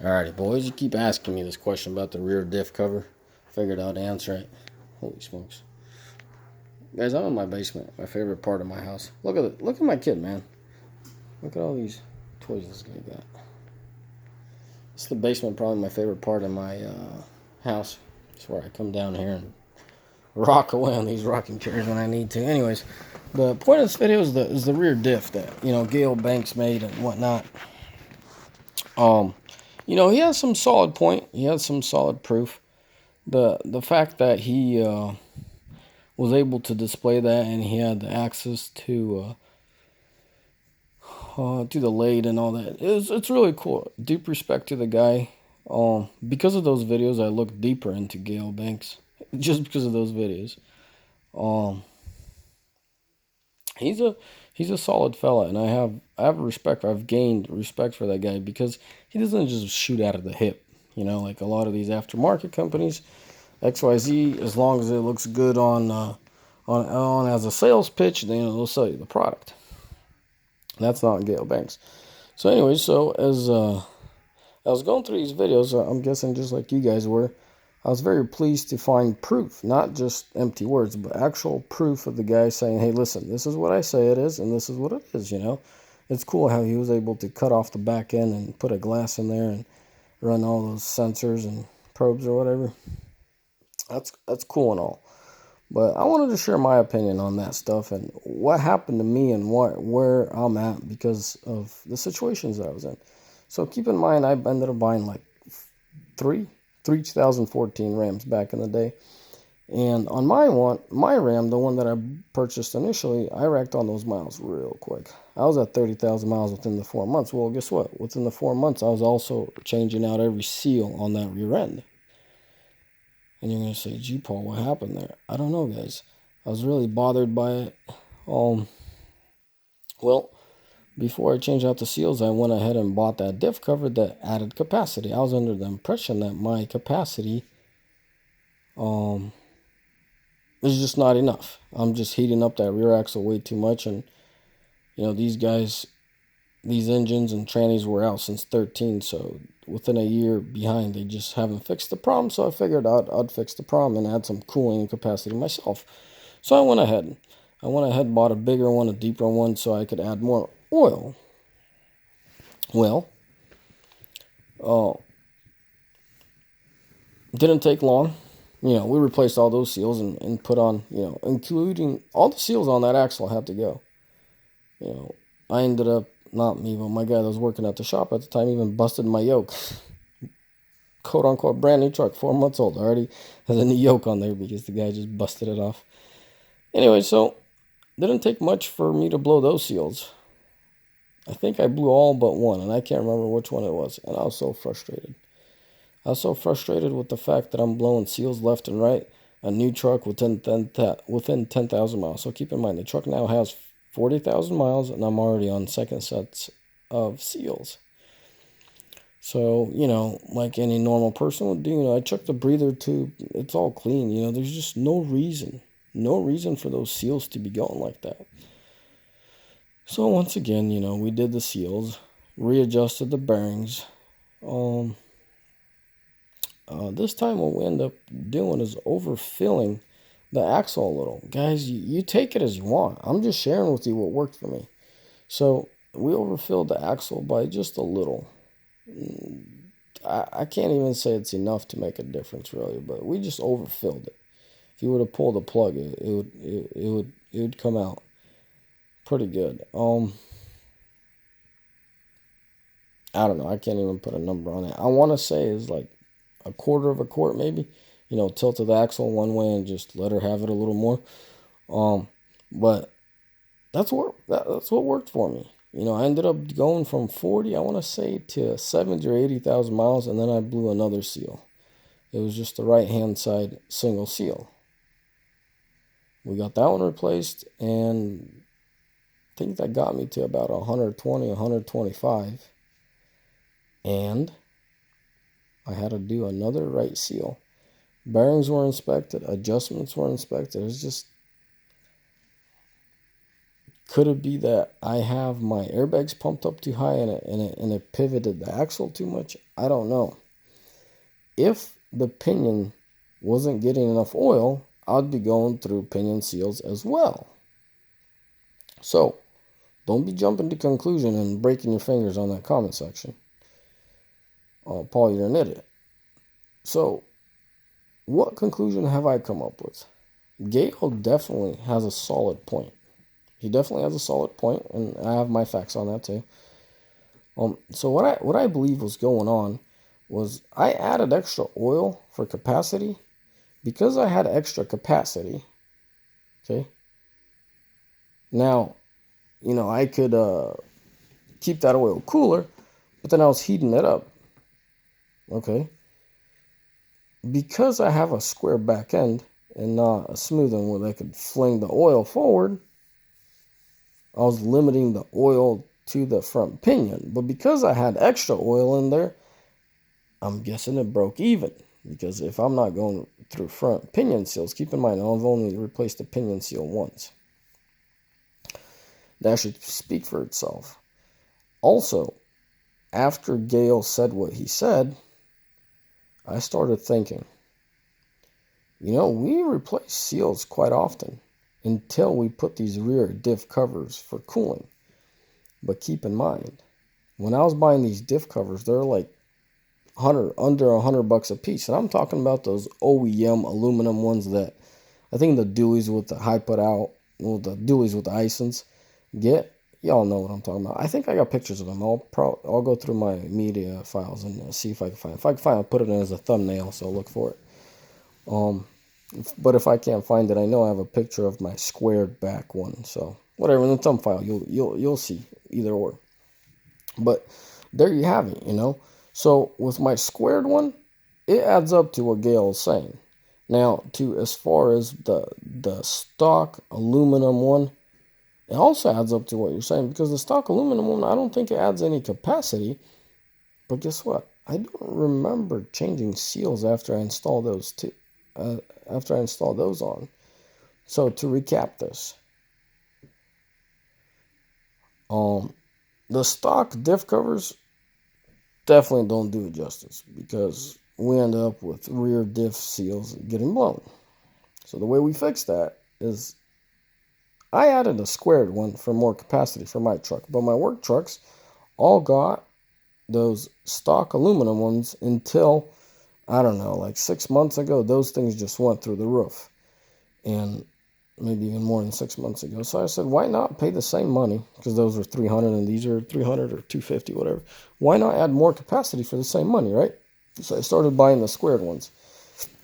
Alrighty, boys, you keep asking me this question about the rear diff cover. Figured I'd answer it. Holy smokes. Guys, I'm in my basement, my favorite part of my house. Look at my kid, man. Look at all these toys this guy got. It's the basement, probably my favorite part of my house. It's where I come down here and rock away on these rocking chairs when I need to. Anyways, the point of this video is the rear diff that, Gale Banks made and whatnot. He has some solid point. He has some solid proof. The fact that he was able to display that and he had the access to the lathe and all that, it's really cool. Deep respect to the guy. Because of those videos, I looked deeper into Gale Banks. Just because of those videos. He's a solid fella, and I have respect. I've gained respect for that guy because he doesn't just shoot out of the hip. Like a lot of these aftermarket companies, XYZ. As long as it looks good on as a sales pitch, then they'll sell you the product. That's not Gale Banks. So anyway, as I was going through these videos, I'm guessing just like you guys were, I was very pleased to find proof, not just empty words, but actual proof of the guy saying, hey, listen, this is what I say it is, and this is what it is, It's cool how he was able to cut off the back end and put a glass in there and run all those sensors and probes or whatever. That's cool and all. But I wanted to share my opinion on that stuff and what happened to me and where I'm at because of the situations that I was in. So keep in mind, I ended up buying like three 2014 Rams back in the day. And on my Ram, the one that I purchased initially, I racked on those miles real quick. I was at 30,000 miles within the 4 months. Well, guess what? Within the 4 months, I was also changing out every seal on that rear end. And you're going to say, gee, Paul, what happened there? I don't know, guys. I was really bothered by it. Well, before I changed out the seals, I went ahead and bought that diff cover that added capacity. I was under the impression that my capacity is just not enough. I'm just heating up that rear axle way too much. And, these guys, these engines and trannies were out since 13. So within a year behind, they just haven't fixed the problem. So I figured I'd fix the problem and add some cooling and capacity myself. So I went ahead and bought a bigger one, a deeper one, so I could add more oil. Well, didn't take long. We replaced all those seals and put on, including all the seals on that axle had to go. I ended up, not me, but my guy that was working at the shop at the time even busted my yoke. Quote unquote brand new truck, 4 months old. Already has a new yoke on there because the guy just busted it off. Anyway, so didn't take much for me to blow those seals. I think I blew all but one, and I can't remember which one it was. And I was so frustrated. I was so frustrated with the fact that I'm blowing seals left and right. A new truck within 10,000 miles. So keep in mind, the truck now has 40,000 miles, and I'm already on second sets of seals. So, like any normal person would do, I check the breather tube. It's all clean. There's just no reason for those seals to be going like that. So once again, we did the seals, readjusted the bearings. This time what we end up doing is overfilling the axle a little. Guys, you take it as you want. I'm just sharing with you what worked for me. So we overfilled the axle by just a little. I can't even say it's enough to make a difference really, but we just overfilled it. If you were to pull the plug, it would come out pretty good. I don't know. I can't even put a number on it. I want to say it's like a quarter of a quart maybe. Tilted the axle one way and just let her have it a little more. But that's what worked for me. I ended up going from 40, I want to say, to 70 or 80,000 miles, and then I blew another seal. It was just the right-hand side single seal. We got that one replaced, and I think that got me to about 120, 125. And I had to do another right seal. Bearings were inspected, adjustments were inspected. It's just Could it be that I have my airbags pumped up too high and it pivoted the axle too much? I don't know. If the pinion wasn't getting enough oil, I'd be going through pinion seals as well. So, don't be jumping to conclusion and breaking your fingers on that comment section. Paul, you're an idiot. So, what conclusion have I come up with? Gale definitely has a solid point. He definitely has a solid point, and I have my facts on that too. So what I believe was going on was I added extra oil for capacity because I had extra capacity. Okay. Now, I could keep that oil cooler, but then I was heating it up. Okay. Because I have a square back end and not a smooth one where I could fling the oil forward, I was limiting the oil to the front pinion. But because I had extra oil in there, I'm guessing it broke even. Because if I'm not going through front pinion seals, keep in mind, I've only replaced the pinion seal once. That should speak for itself. Also, after Gale said what he said, I started thinking, we replace seals quite often until we put these rear diff covers for cooling. But keep in mind, when I was buying these diff covers, they're like under $100 a piece. And I'm talking about those OEM aluminum ones that I think the Deweys with the high put out, well, the Deweys with the Isons get. Y'all know what I'm talking about. I think I got pictures of them. I'll go through my media files and see if I can find it. If I can find it, I'll put it in as a thumbnail, so look for it. But if I can't find it, I know I have a picture of my squared back one. So whatever, in the thumb file, you'll see either or. But there you have it, So with my squared one, it adds up to what Gale is saying. Now, as far as the stock aluminum one, it also adds up to what you're saying, because the stock aluminum one, I don't think it adds any capacity. But guess what? I don't remember changing seals after I install those too. After I install those on. So to recap this, the stock diff covers definitely don't do it justice, because we end up with rear diff seals getting blown. So the way we fix that is I added a squared one for more capacity for my truck, but my work trucks all got those stock aluminum ones until, I don't know, like 6 months ago. Those things just went through the roof, and maybe even more than 6 months ago. So I said, why not pay the same money, because those are $300 and these are $300 or $250, whatever. Why not add more capacity for the same money, right? So I started buying the squared ones,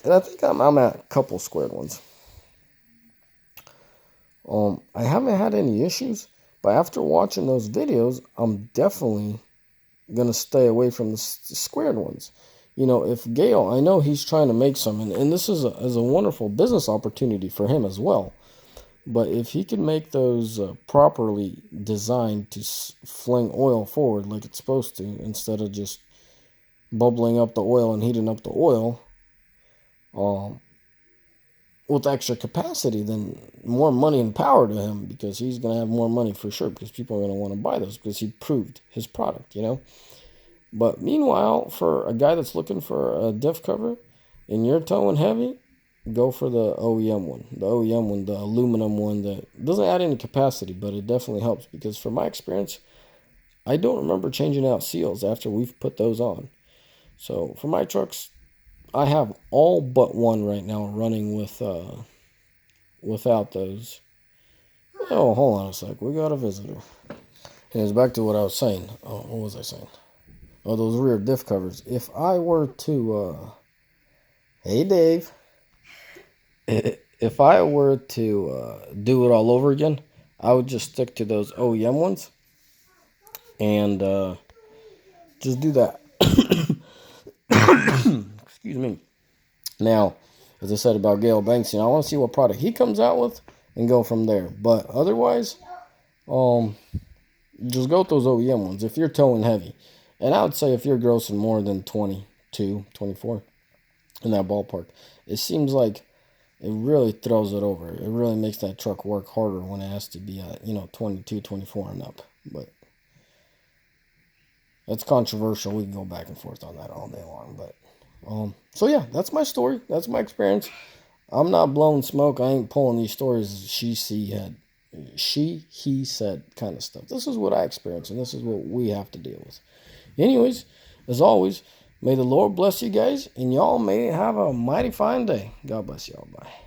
and I think I'm at a couple squared ones. I haven't had any issues, but after watching those videos, I'm definitely gonna stay away from the squared ones. If Gale, I know he's trying to make some, and this is a wonderful business opportunity for him as well. But if he can make those properly designed to fling oil forward like it's supposed to, instead of just bubbling up the oil and heating up the oil, with extra capacity, then more money and power to him, because he's going to have more money for sure, because people are going to want to buy those because he proved his product, But meanwhile, for a guy that's looking for a diff cover and you're towing heavy, go for the OEM one. The OEM one, the aluminum one that doesn't add any capacity, but it definitely helps, because from my experience, I don't remember changing out seals after we've put those on. So for my trucks, I have all but one right now running with without those. Oh, hold on a sec. We got a visitor. Anyways, back to what I was saying. Oh, what was I saying? Oh, those rear diff covers. If I were to, hey Dave, if I were to do it all over again, I would just stick to those OEM ones and just do that. Excuse me. Now, as I said about Gale Banks, I want to see what product he comes out with and go from there. But otherwise, just go with those OEM ones if you're towing heavy. And I would say if you're grossing more than 22, 24 in that ballpark, it seems like it really throws it over. It really makes that truck work harder when it has to be at, 22, 24 and up. But that's controversial. We can go back and forth on that all day long. But so yeah, that's my story. That's my experience. I'm not blowing smoke. I ain't pulling these stories he said kind of stuff. This is what I experienced, and this is what we have to deal with. Anyways, as always, may the Lord bless you guys, and y'all may have a mighty fine day. God bless y'all. Bye.